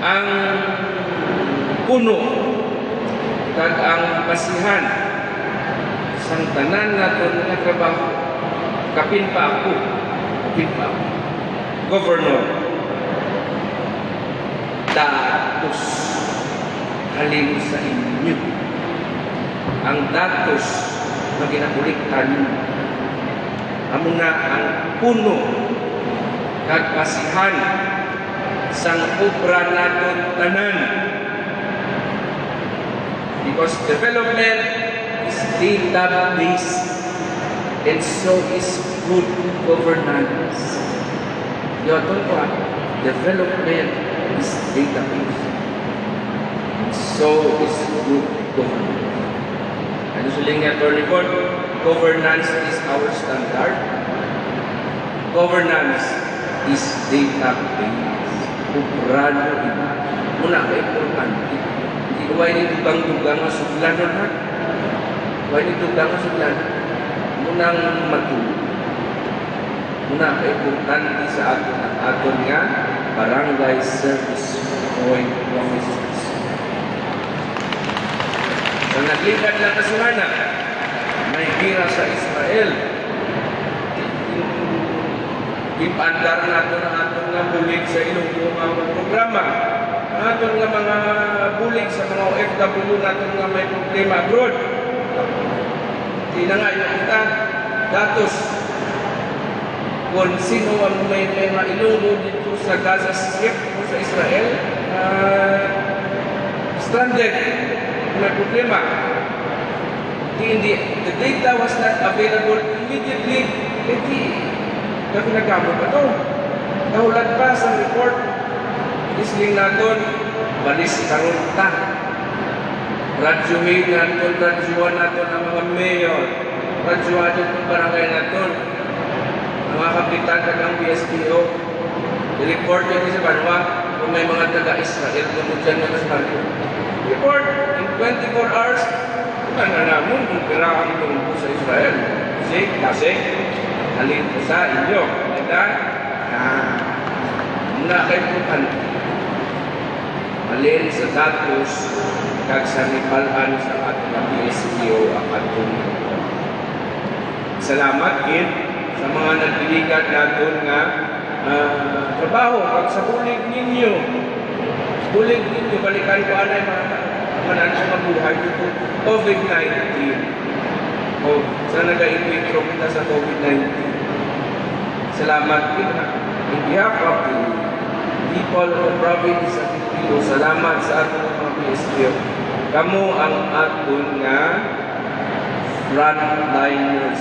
ang puno kag ang basihan sang tanan naton nga trabaho. Kapin pa ako, Governor, datos halin sa inyo. Ang datos na ginakuliktan amo na ang puno kag basihan sang obra naton tanan. Because development is data-based and so is good governance. Yaton ko, development is data-based and so is good governance. Ano suling nga to report? Governance is our standard. Governance is data-based. Ubrado ina. Muna ka importante. Hindi ko ay nitugang-tugang nga suglan nun ha. Huwag nitugang nga suglan. Munang matulog. Muna ka importante sa aton nga barangay service point officers. Sa naglikat lang kasulana, may gira sa Israel. Ipandar nato na aton nga bulig sa ilong mga programa. Aton nga mga bulig sa mga OFW naton nga may problema abroad. Tinangayo kita datos kung sino ang may mga ilunggo dito sa Gaza Strip o sa Israel stranded, may problema. The data was not available immediately. Kasi nagkamot pa ito. Nahulat pa sa report. Isling natin, balis karon ta. Radyohin natin, radyoan natin ang mga mayor. Radyoan natin ang barangay natin. Ang mga kapitan ng BSPO. I-report nyo sa Banwa kung may mga taga-Israel kung dyan na kasali. Report in 24 hours. Kung namun, kung piraan tungkol sa Israel. Kasi halin ko sa inyo. Muna kayo putan. Halin sa datos kag sa nipalan sa ating PSPO ang ating salamat din sa mga nagbiligan natin nga trabaho. Pag sa bulig ninyo, balikan ko anay mananong mabuhay dito. COVID-19. O, sa nag-i-intro kita sa COVID-19. Salamat din ha. In behalf of the people of the province of Iloilo, salamat sa ating mga PSPO. Kamu ang ating nga frontliners.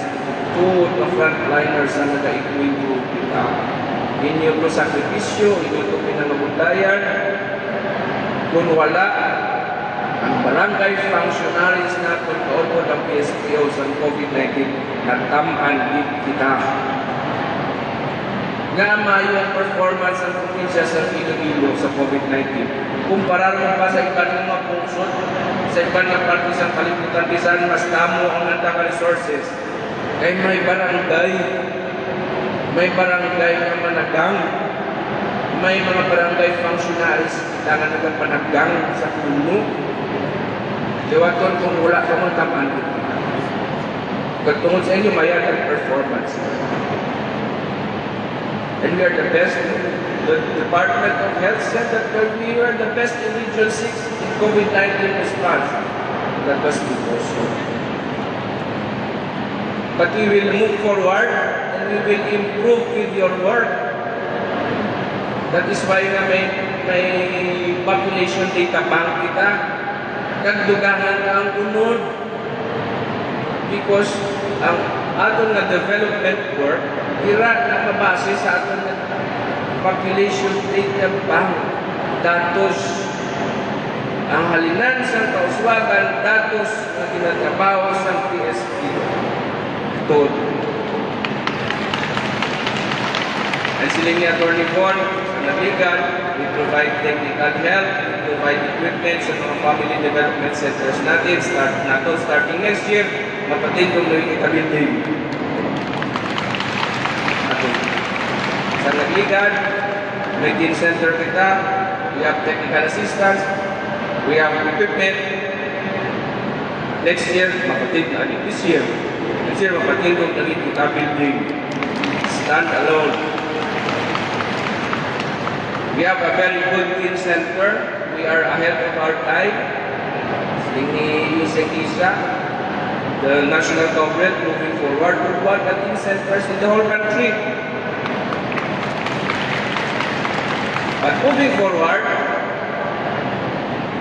Two na frontliners na nag-i-intro kita. Inyo po sakripisyo, inyo po pinangabudayan. Kung wala, ang barangay functionaries natin kaupod ang PSPO sa COVID-19 natamaan din kita. Nga mayo ang performance ng probinsya sa Iloilo sa COVID-19. Kumparar mo pa sa ibang mga pungsod, sa ibang mga parte sa kalibutan, bisan mas damo ang nandang resources. Kaya may barangay na managang, may mga barangay functionaries na nagpanagang sa puno. Liwaton kung wala ka mong tamaan. Pagtungod sa inyo, mayat ang performance. And we are the best. The Department of Health said that we are the best in Region 6 in COVID-19 response. That was because so. But we will move forward and we will improve with your work. That is why nga may population data bank kita. Nagdugangan na ang unod. Because ang atong na development work, ira na mabase sa atong population data bank. Datos. Ang halinan sa kauswagan, datos na ginatrabaho sa PSP. Todo. Ang siling ni Atty. Von, sa Nabigan, we provide technical help, we provide equipment sa mga family development centers natin. Starting next year, mapatid kung may itabildig. Sa Nabigan, may teen center kita, we have technical assistance, we have equipment. Next year, mapatid na this year. Next year, mapatindog na rin kita building. Stand alone. We have a very good teen center. We are ahead of our time. Ini Isa, the national government moving forward to one of the teen centers in the whole country. But moving forward,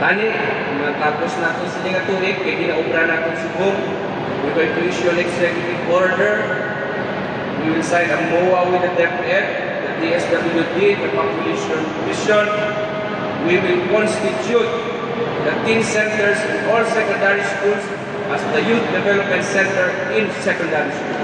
tani, matapos natin sila nga tuig, kaya ginaubra natin subong. We're going to issue an executive order. We will sign a MOA with the DepEd, the DSWD, the Population Commission. We will constitute the teen centers in all secondary schools as the Youth Development Center in secondary schools.